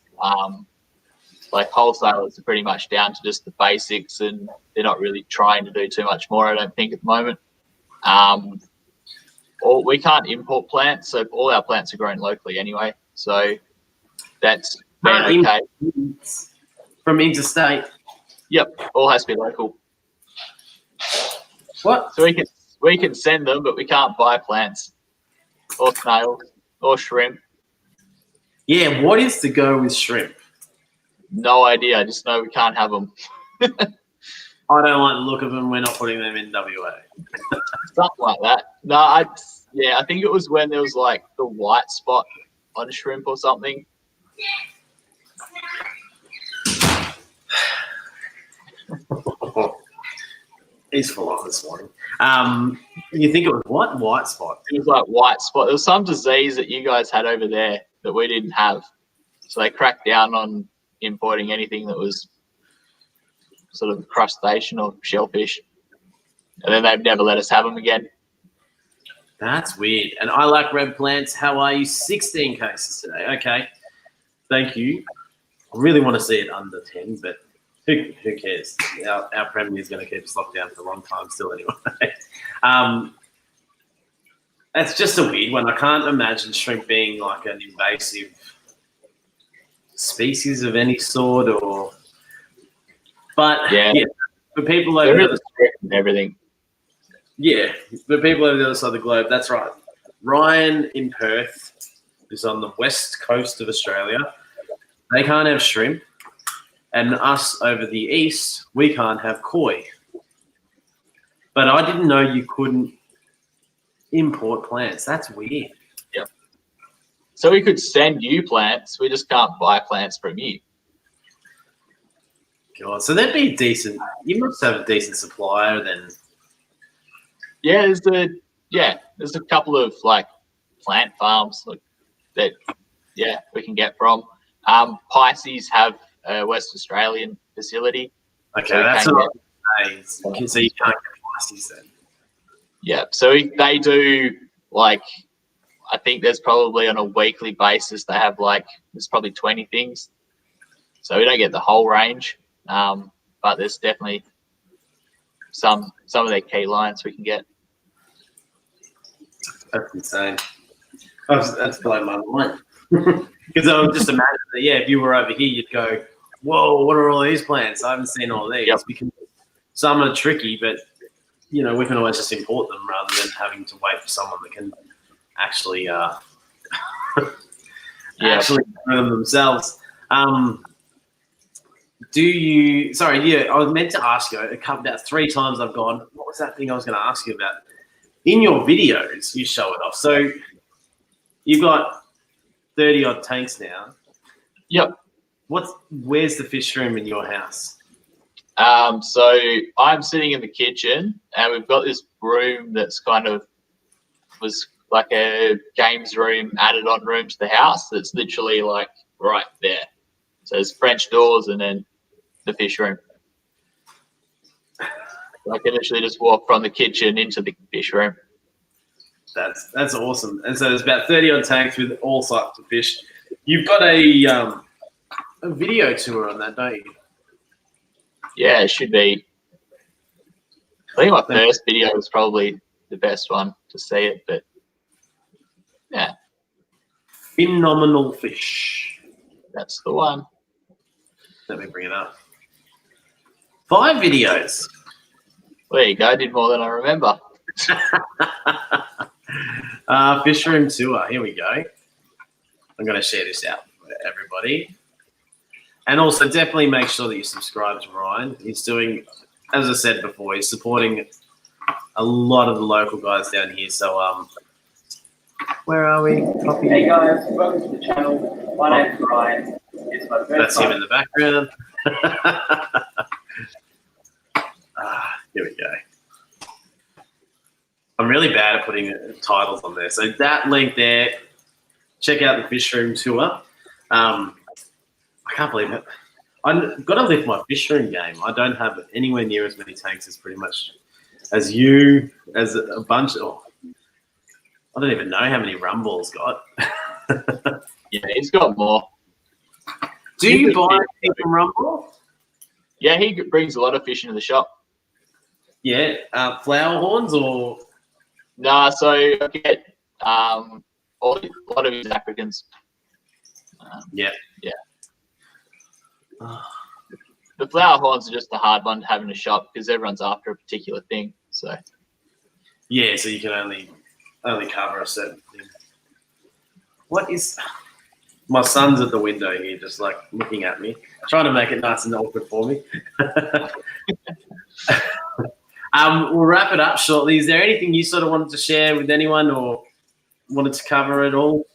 Like wholesalers are pretty much down to just the basics, and they're not really trying to do too much more, I don't think, at the moment. Or we can't import plants, so all our plants are grown locally anyway. So that's been okay. From interstate? Yep, all has to be local. What? So we can send them, but we can't buy plants or snails or shrimp. Yeah, what is to go with shrimp? No idea. I just know we can't have them. I don't like the look of them. We're not putting them in WA. Something like that. No, I think it was when there was like the white spot on a shrimp or something. He's full on this morning. You think it was what? White spot? It was like white spot. There was some disease that you guys had over there that we didn't have. So they cracked down on importing anything that was sort of crustacean or shellfish. And then they've never let us have them again. That's weird. And I like red plants. How are you? 16 cases today. Okay. Thank you. I really want to see it under 10, but who cares? Our Premier is going to keep us locked down for a long time still anyway. That's just a weird one. I can't imagine shrimp being like an invasive species of any sort, but yeah, for people over there is and everything. Yeah, for people over the other side of the globe, that's right. Ryan in Perth is on the west coast of Australia. They can't have shrimp, and us over the east, we can't have koi. But I didn't know you couldn't import plants. That's weird. Yep. So we could send you plants. We just can't buy plants from you. God, so that'd be decent. You must have a decent supplier then. Yeah, there's a couple of like plant farms that we can get from. Pisces have a West Australian facility. Okay, so that's not nice. So you can't get Pisces then. Yeah, so they do like, I think there's probably on a weekly basis they have like, there's probably 20 things. So we don't get the whole range, but there's definitely some of their key lines we can get. That's insane. That's blown my mind. Because I would just imagine that, if you were over here, you'd go, whoa, what are all these plants? I haven't seen all these. Yep. Because some are tricky, but, we can always just import them rather than having to wait for someone that can actually actually grow them themselves. I was meant to ask you about 3 times I've gone, what was that thing I was going to ask you about? In your videos, you show it off. So you've got 30-odd tanks now. Yep. Where's the fish room in your house? So I'm sitting in the kitchen, and we've got this room that's was like a games room, added on room to the house. That's literally like right there. So there's French doors and then the fish room. I can literally just walk from the kitchen into the fish room. That's awesome. And so there's about 30 odd tanks with all sorts of fish. You've got a video tour on that, don't you? Yeah, it should be. I think my first video was probably the best one to see it, but yeah. Phenomenal fish. That's the one. Let me bring it up. 5 videos. There you go. I did more than I remember. Fish room tour. Here we go. I'm going to share this out for everybody. And also definitely make sure that you subscribe to Ryan. He's doing, as I said before, he's supporting a lot of the local guys down here. So Where are we? Poppy? Hey guys, welcome to the channel. My name's Ryan. It's my first That's him time. in the background. Here we go. I'm really bad at putting titles on there. So that link there, check out the fish room tour. I can't believe it. I've got to lift my fish room game. I don't have anywhere near as many tanks as pretty much as you, as a bunch of, I don't even know how many Rumball's got. Yeah, he's got more. Do you buy anything from Rumble? Yeah, he brings a lot of fish into the shop. Yeah, flower horns or? Nah, so I get a lot of his Africans. Yeah. The flower horns are just a hard one to have in a shop because everyone's after a particular thing. So Yeah, so you can only cover a certain thing. What is? My son's at the window here, just like looking at me, trying to make it nice and awkward for me. We'll wrap it up shortly. Is there anything you sort of wanted to share with anyone or wanted to cover at all?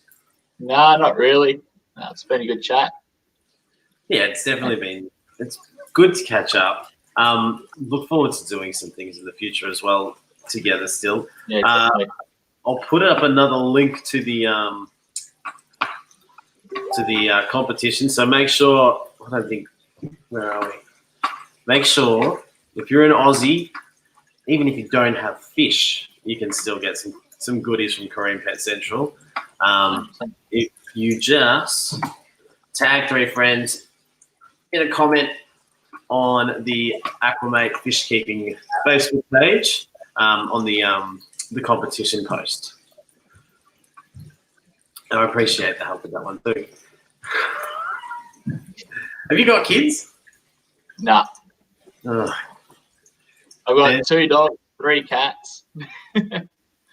nah, not really. No, it's been a good chat. Yeah, it's definitely been. It's good to catch up. Look forward to doing some things in the future as well together. Still, Yeah, definitely. I'll put up another link to the competition. So make sure. I don't think. Where are we? Make sure if you're an Aussie, even if you don't have fish, you can still get some goodies from Carine Pet Central. If you just tag 3 friends in a comment on the Aqua Mate fish keeping Facebook page on the competition post. And I appreciate the help with that one too. Have you got kids? Nah, Oh. I've got Yeah. 2 dogs, 3 cats.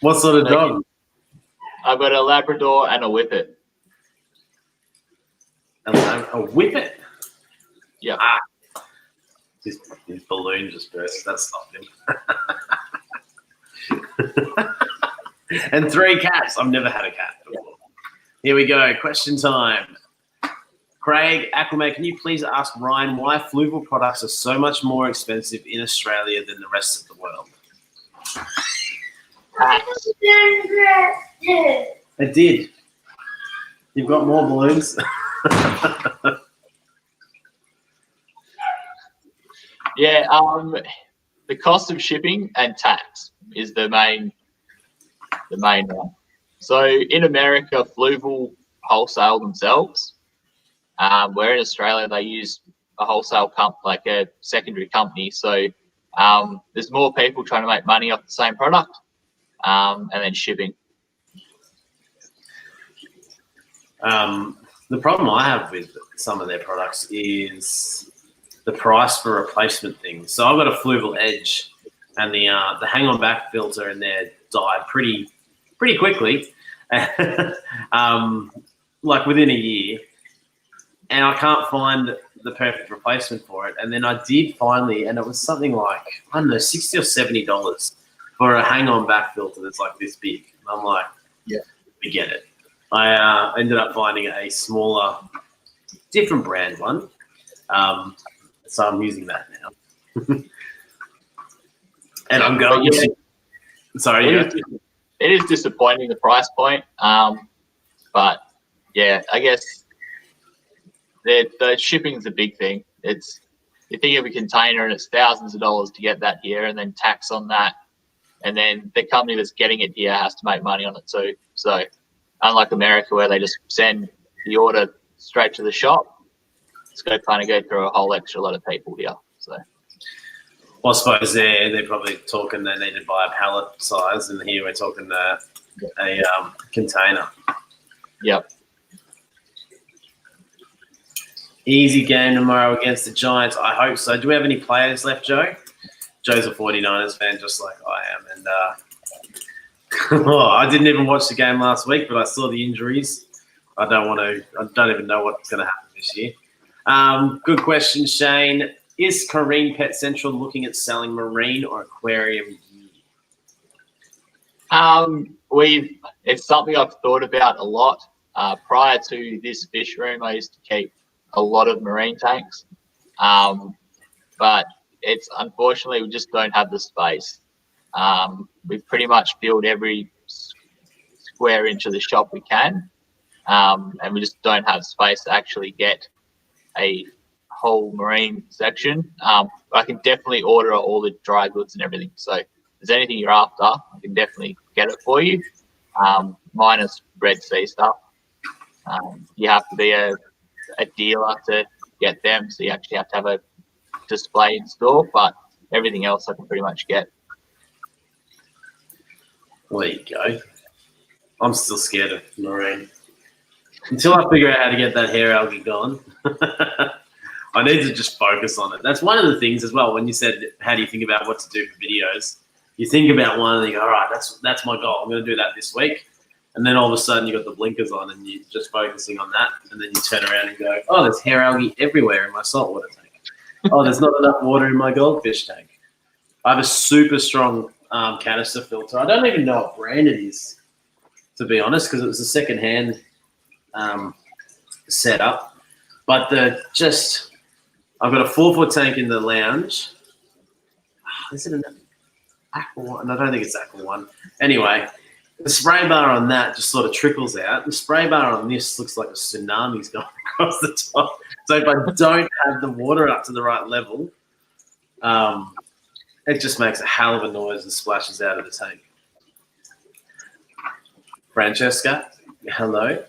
What sort of dog? I've got a Labrador and a Whippet. A whippet? Yeah. His balloon just burst. That stopped him. And 3 cats. I've never had a cat before. Here we go. Question time. Craig, Aqua Mate, can you please ask Ryan why fluval products are so much more expensive in Australia than the rest of the world? Cats. I did. You've got more balloons? Yeah, the cost of shipping and tax is the main one. So in America, Fluval wholesale themselves. Where in Australia they use a wholesale like a secondary company. So there's more people trying to make money off the same product, and then shipping. The problem I have with some of their products is the price for replacement things. So I've got a Fluval Edge, and the hang-on back filter in there died pretty quickly, like within a year. And I can't find the perfect replacement for it. And then I did finally, and it was something like, I don't know, $60 or $70 for a hang-on back filter that's like this big. And I'm like, yeah, forget it. I ended up finding a smaller, different brand one. So I'm using that now. And I'm going to... Sorry, it is disappointing, the price point. But, yeah, I guess... The shipping's a big thing. It's you think of a container and it's thousands of dollars to get that here, and then tax on that, and then the company that's getting it here has to make money on it too. So, unlike America where they just send the order straight to the shop, it's got to kind of go through a whole extra lot of people here. So, well, I suppose they're probably talking they need to buy a pallet size, and here we're talking a container. yep. Easy game tomorrow against the Giants. I hope so. Do we have any players left, Joe? Joe's a 49ers fan, just like I am. And I didn't even watch the game last week, but I saw the injuries. I don't even know what's going to happen this year. Good question, Shane. Is Carine Pet Central looking at selling marine or aquarium gear? It's something I've thought about a lot. Prior to this fish room, I used to keep a lot of marine tanks, but it's unfortunately we just don't have the space. We've pretty much filled every square inch of the shop we can, and we just don't have space to actually get a whole marine section. I can definitely order all the dry goods and everything. So if there's anything you're after, I can definitely get it for you, minus Red Sea stuff. You have to be a dealer to get them, so you actually have to have a display in store, but everything else I can pretty much get. There you go. I'm still scared of marine. Until I figure out how to get that hair algae gone, I need to just focus on it. That's one of the things as well. When you said, how do you think about what to do for videos? You think about one and you go, all right, that's my goal. I'm going to do that this week. And then all of a sudden you got the blinkers on and you're just focusing on that. And then you turn around and go, oh, there's hair algae everywhere in my saltwater tank. Oh, there's not enough water in my goldfish tank. I have a super strong canister filter. I don't even know what brand it is, to be honest, because it was a second-hand setup. But I've got a 4-foot tank in the lounge. Is it an Aqua One? I don't think it's Aqua One. Anyway, the spray bar on that just sort of trickles out. The spray bar on this looks like a tsunami's going across the top. So if I don't have the water up to the right level, it just makes a hell of a noise and splashes out of the tank. Francesca, hello.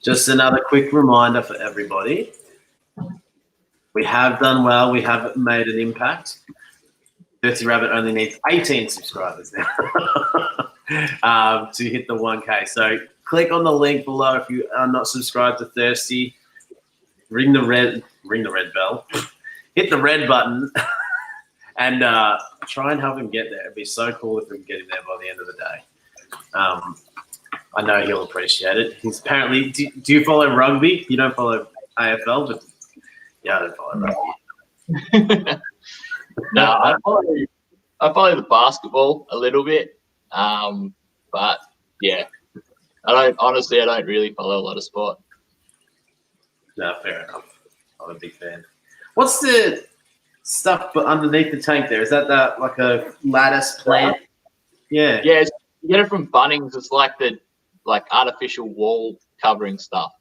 Just another quick reminder for everybody. We have done well. We have made an impact. Dirty Rabbit only needs 18 subscribers now to hit the 1K. So click on the link below if you are not subscribed to Thirsty. Ring the red bell. Hit the red button and try and help him get there. It'd be so cool if we can get him there by the end of the day. I know he'll appreciate it. He's apparently. Do you follow rugby? You don't follow AFL, but yeah, I don't follow rugby. No, I follow the basketball a little bit, but yeah, I don't really follow a lot of sport. No, fair enough. I'm a big fan. What's the stuff underneath the tank there? Is that like a lattice plant? Yeah. Yeah, you get it from Bunnings. It's like the artificial wall covering stuff.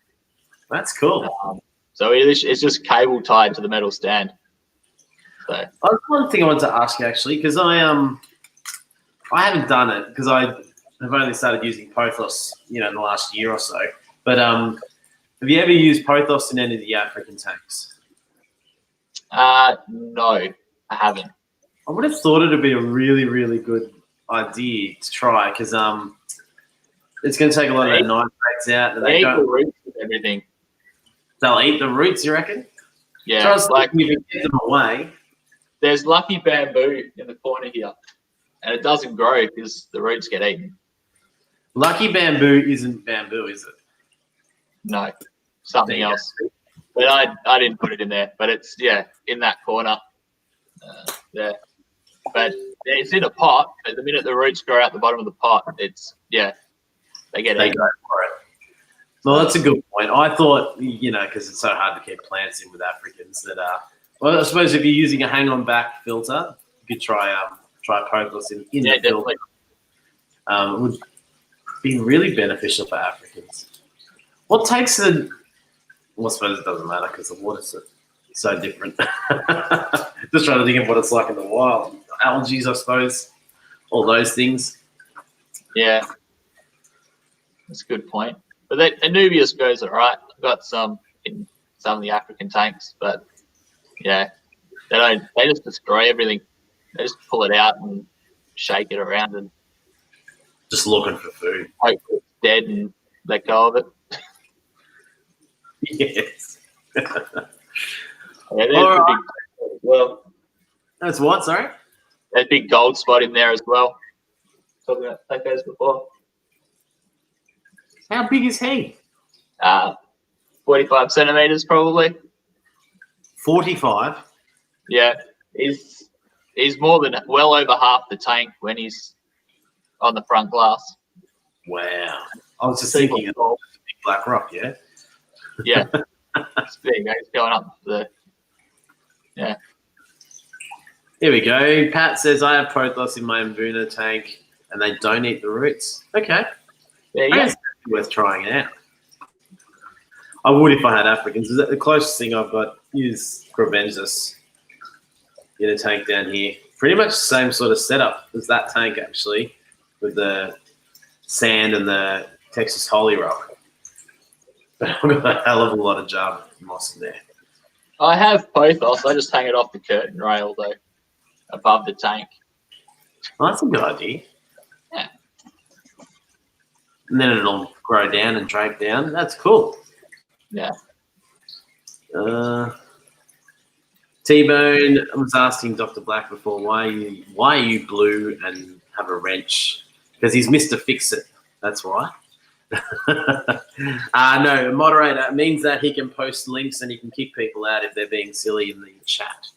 That's cool. So it's just cable tied to the metal stand. So one thing I wanted to ask you actually, because I haven't done it because I have only started using Pothos, in the last year or so. But have you ever used Pothos in any of the African tanks? No, I haven't. I would have thought it'd be a really, really good idea to try because it's going to take a lot of the nitrates out. And they eat the roots and everything. They'll eat the roots, you reckon? Yeah. So I was thinking if you get them away. There's lucky bamboo in the corner here, and it doesn't grow because the roots get eaten. Lucky bamboo isn't bamboo, is it? No, something else. But I didn't put it in there. But it's, in that corner there. But it's in a pot. But the minute the roots grow out the bottom of the pot, they get eaten. Go for it. Well, that's a good point. I thought, because it's so hard to keep plants in with Africans that well, I suppose if you're using a hang-on back filter, you could try Pothos in the filter. It would be really beneficial for Africans. What takes I suppose it doesn't matter because the water's so different. Just trying to think of what it's like in the wild. Algae, I suppose. All those things. Yeah. That's a good point. But Anubias goes all right. I've got some in some of the African tanks, but yeah, they just destroy everything. They just pull it out and shake it around and just looking for food. Hope it's dead and let go of it. Yes. There's a big as well. That's what, sorry? There's a big gold spot in there as well. Talking about tacos before. How big is he? 45 centimeters probably. 45? Yeah. He's He's more than well over half the tank when he's on the front glass. Wow. I was just See thinking of what- the big black rock, yeah? Yeah, it's big. He's going up the. Yeah. Here we go. Pat says, I have Pothos in my Mbuna tank and they don't eat the roots. Okay. There you I go. guess it's worth trying it out. I would if I had Africans. The closest thing I've got is Crevensis in a tank down here. Pretty much the same sort of setup as that tank, actually, with the sand and the Texas Holy Rock. But I've got a hell of a lot of Java moss in there. I have Pothos. I just hang it off the curtain rail though, above the tank. Oh, that's a good idea. Yeah. And then it'll grow down and drape down. That's cool. Yeah. T-Bone, I was asking Dr. Black before, why are you blue and have a wrench? Because he's Mr. Fix-It. That's why. No, moderator means that he can post links and he can kick people out if they're being silly in the chat.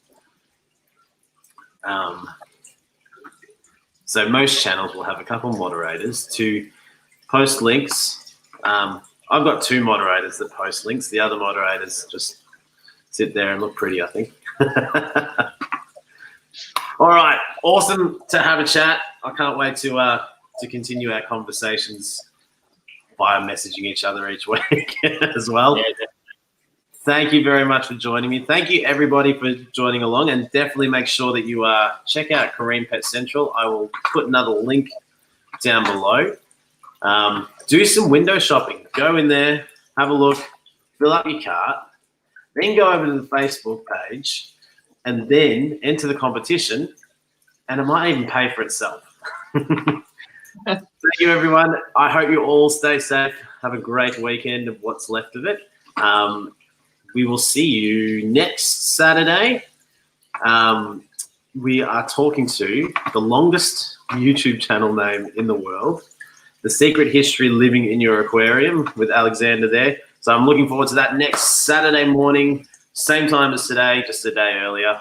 So most channels will have a couple moderators to post links. I've got 2 moderators that post links. The other moderators just sit there and look pretty, I think. All right, awesome to have a chat. I can't wait to continue our conversations via messaging each other each week as well. Yeah. Thank you very much for joining me. Thank you, everybody, for joining along. And definitely make sure that you check out Carine Pet Central. I will put another link down below. Do some window shopping. Go in there, have a look, fill up your cart, then go over to the Facebook page and then enter the competition, and it might even pay for itself. Thank you, everyone. I hope you all stay safe. Have a great weekend of what's left of it. We will see you next Saturday. We are talking to the longest YouTube channel name in the world, The Secret History Living in Your Aquarium, with Alexander there. So I'm looking forward to that next Saturday morning, same time as today, just a day earlier.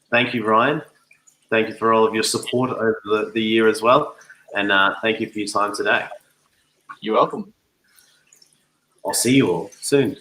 Thank you, Ryan. Thank you for all of your support over the year as well. And thank you for your time today. You're welcome. I'll see you all soon.